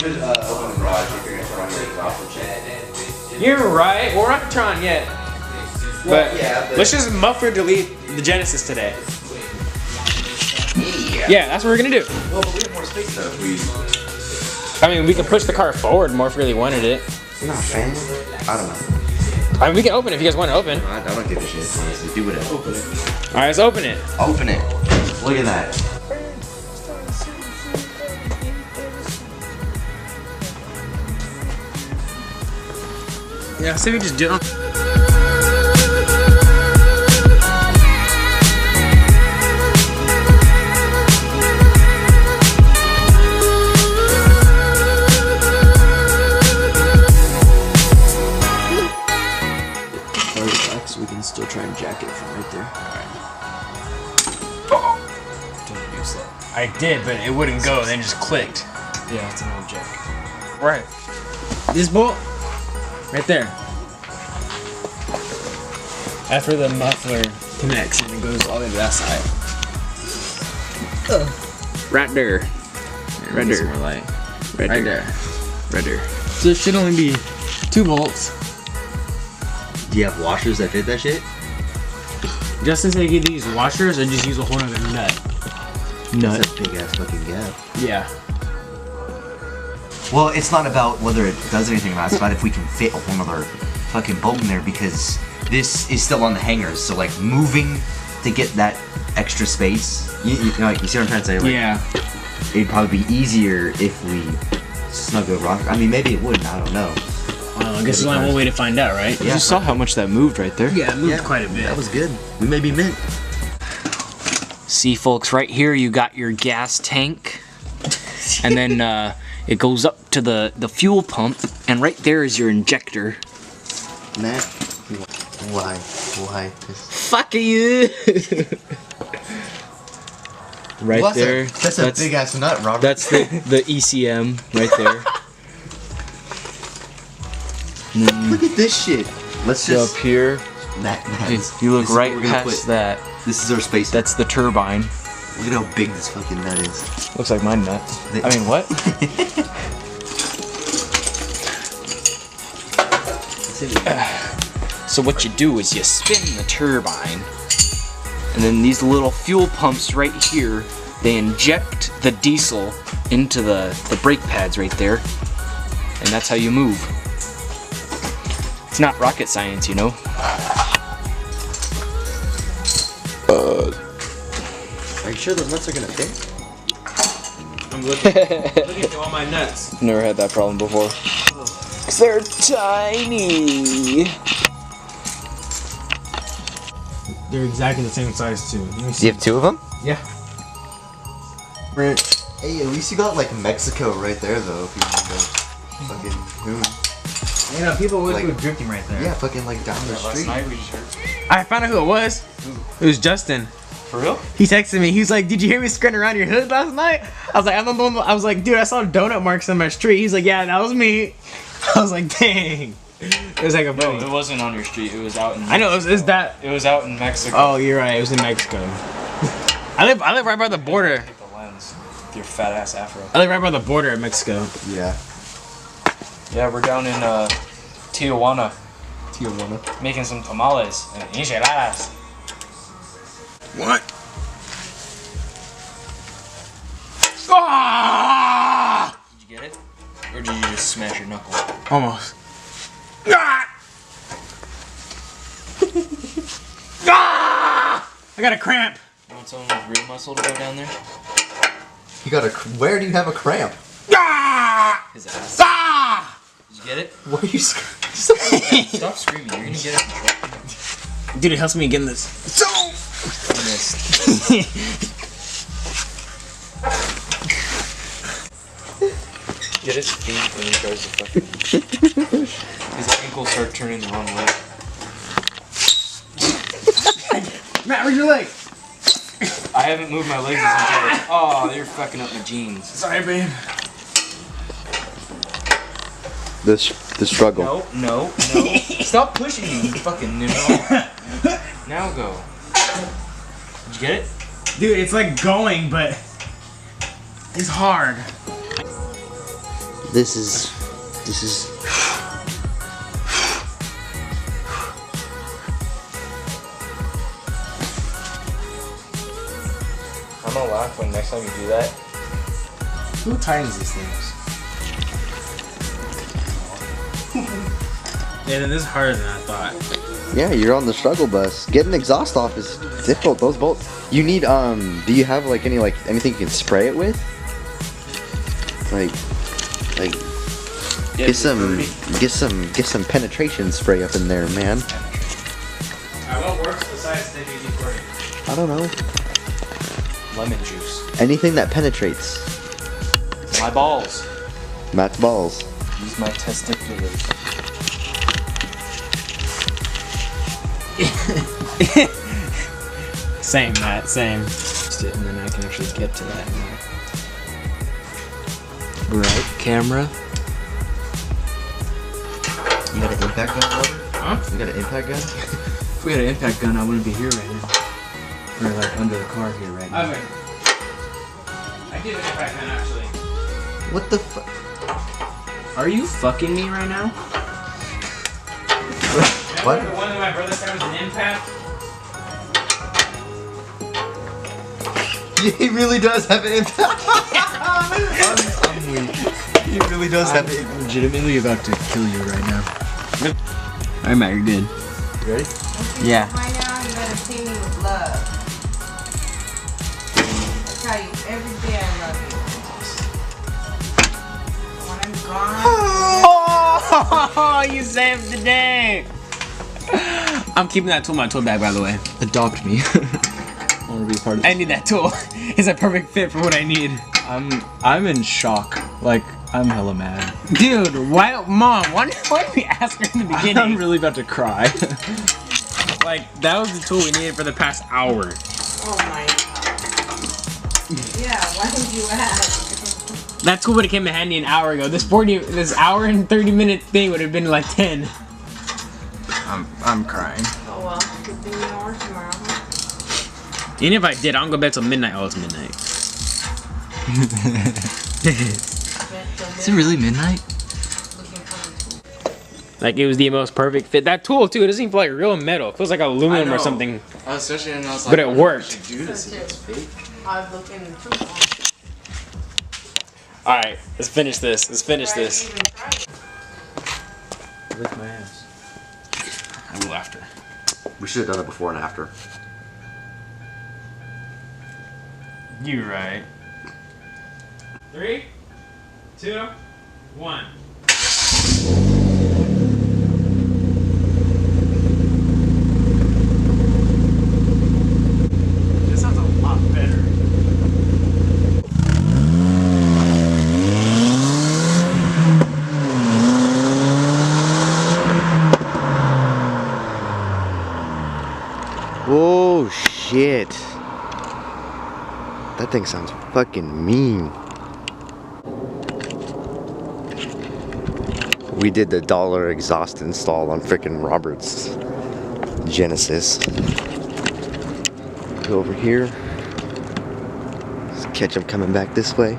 should open the garage if you're gonna turn on your exhaust and shit. You're right. We're not trying yet. Well, But yeah, let's just muffler delete the Genesis today. Yeah, that's what we're gonna do. Well, but we have more space though. I mean, we can push the car forward more if we really wanted it. You're not a fan? I don't know. I mean, we can open it if you guys want to open. I don't give a shit, honestly. Do whatever. Open it. Alright, let's open it. Open it. Look at that. Yeah, so we just do it. So we can still try and jack it from right there. Don't use that. I did, but it wouldn't go, then it just clicked. Yeah, it's an old jack. Right. This bolt, right there. That's where the muffler connects and it goes all the way to that side. Right there. Right there. More light. Right there. Right there. So it should only be 2 bolts. Do you have washers that fit that shit? Just as they get these washers, or just use a whole other nut. That's a big ass fucking gap. Yeah. Well, it's not about whether it does anything or not. It's about if we can fit a whole other fucking bolt in there because this is still on the hangers. So like moving to get that extra space. You know, like, you see what I'm trying to say? Like, Yeah. It'd probably be easier if we snug a rock. I mean, maybe it wouldn't. I don't know. Well, I guess there's only one way to find out, right? Yeah. You saw how much that moved right there. Yeah, it moved quite a bit. That was good. We may be mint. See, folks, right here you got your gas tank, and then it goes up to the fuel pump, and right there is your injector. Matt, why? Fuck you! Right there. That's a big ass nut, Robert. That's the ECM right there. Look at this shit. Let's So just. up here, Matt, you look this is right what we're gonna past put. that. This is our space. That's the turbine. Look at how big this fucking nut is. Looks like my nut. I mean, what? So what you do is you spin the turbine, and then these little fuel pumps right here, they inject the diesel into the brake pads right there, and that's how you move. It's not rocket science, you know. Are you sure those nuts are gonna fit? I'm looking through all my nuts. Never had that problem before. 'Cause they're tiny. They're exactly the same size too. Let me Do see. you have 2 of them? Yeah. Hey, at least you got like Mexico right there though. If you want to go fucking moon. You know, people always Like- go drifting right there. Yeah, fucking like down the street. we just heard. I found out who it was. It was Justin. For real? He texted me. He was like, "Did you hear me skirting around your hood last night?" I was like, I was like, dude, I saw donut marks on my street. He's like, yeah, that was me. I was like, dang. It was like a No, buddy. it wasn't on your street. It was out in. I know. It's that. It was out in Mexico. Oh, you're right. It was in Mexico. I live right by the border. Take the lens with your fat ass afro. I live right by the border of Mexico. Yeah. Yeah, we're down in Tijuana Tijuana. making some tamales and enchiladas. What? Ah! Did you get it? Or did you just smash your knuckle? Almost. Ah! Ah! I got a cramp. You want someone with real muscle to go down there? You got a. Where do you have a cramp? Ah! His ass. Ah! Did you get it? What are you? Stop screaming. You're gonna get it. Dude, it helps me get in this. So. You missed. Get his feet when he tries to fucking. His ankles start turning the wrong way. Matt, where's your leg? I haven't moved my legs this entire. Oh, you're fucking up my jeans. Sorry, babe. The struggle. No, no, no. Stop pushing me, you fucking noodle. Now go. Did you get it? Dude, it's like going, but it's hard. This is. I'm gonna laugh when next time you do that. Who tightens these things? Yeah, then this is harder than I thought. Yeah, you're on the struggle bus. Getting exhaust off is difficult. Those bolts. You need do you have like anything you can spray it with? Like Yeah, get some penetration spray up in there, man. What works besides WD-40? I don't know. Lemon juice. Anything that penetrates. My balls. Matt's balls. Use my testiculars. Same, Matt, same. And then I can actually get to that. Right, camera. You got an impact gun, Robert? Huh? You got an impact gun? If we had an impact gun, I wouldn't be here right now. We're like under the car here right now. Okay. I did an impact gun actually. What the fuck? Are you fucking me right now? What? The one that my brother said was an impact. He really does have an impact. I'm weak. He really does have it. I'm legitimately about to kill you right now. Alright, Matt, you're good. You ready? Yeah. Right now, you gotta see me with love. I tell you, every day I love you. When I'm gone, Oh, you saved the day. I'm keeping that tool in my tool bag, by the way. Adopt me. I want to be a part of this. I need that tool. It's a perfect fit for what I need. I'm in shock. Like, I'm hella mad. Dude, why, Mom? Why did we ask her in the beginning? I'm really about to cry. Like, that was the tool we needed for the past hour. oh my god. Yeah, why did you ask? That tool would have came in handy an hour ago. This hour and 30-minute thing would have been like 10. I'm crying. Oh well, good thing you don't work tomorrow. Even if I did, I don't go bed till midnight. Oh, it's midnight. Is it really midnight? Like, it was the most perfect fit. That tool, too, it doesn't even feel like real metal. It feels like aluminum or something. I was searching and I was But it worked. do this if it's fake. I was looking in the truth. Alright, let's finish this. Let's finish this. Lick my ass. I will after. We should have done it before and after. You're right. 3, 2, 1. This sounds a lot better. Oh shit. That thing sounds fucking mean. We did the dollar exhaust install on frickin' Robert's Genesis. Go over here. Let's catch him coming back this way.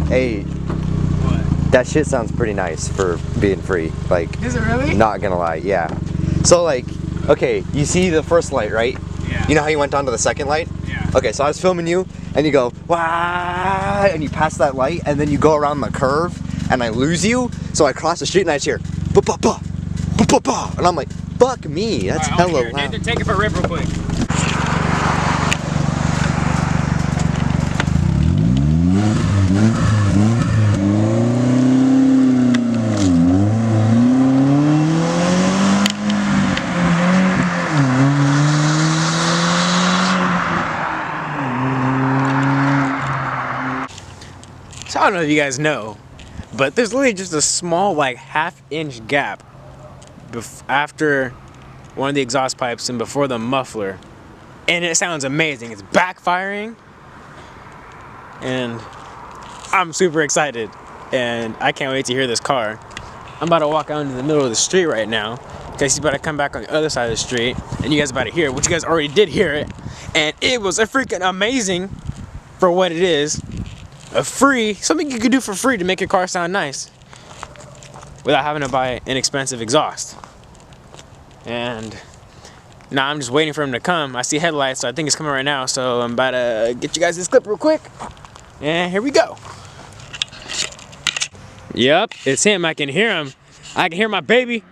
Hey, that shit sounds pretty nice for being free. Like, Is it really? not gonna lie, yeah. So like, okay, you see the first light, right? Yeah. You know how you went on to the second light? Yeah. Okay, so I was filming you, and you go, wah, and you pass that light, and then you go around the curve, and I lose you, so I cross the street, and I just hear, ba ba ba, ba ba ba, and I'm like, fuck me, that's Alright, hella here. loud. Nathan, take it for a rip real quick. don't know if you guys know, but there's literally just a small like half-inch gap after one of the exhaust pipes and before the muffler, and it sounds amazing. It's backfiring, and I'm super excited, and I can't wait to hear this car. I'm about to walk out into the middle of the street right now. Casey's about to come back on the other side of the street, and you guys about to hear it, which you guys already did hear it, and it was a freaking amazing for what it is. Something you could do for free to make your car sound nice without having to buy an expensive exhaust. And now I'm just waiting for him to come. I see headlights, so I think it's coming right now, so I'm about to get you guys this clip real quick, and here we go. Yep, it's him. I can hear him. I can hear my baby.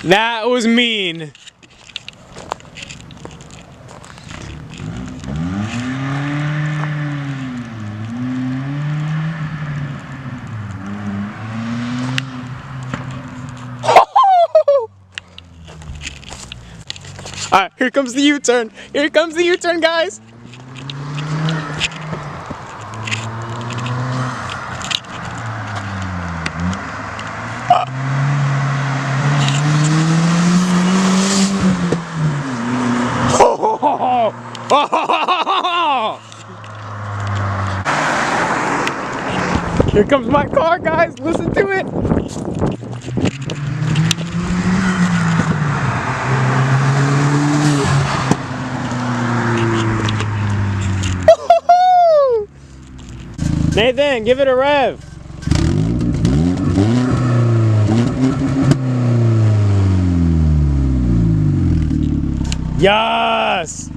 That was mean. Alright, here comes the U-turn. Here comes the U-turn, guys. Here comes my car, guys. Listen to it. Nathan, give it a rev. Yes.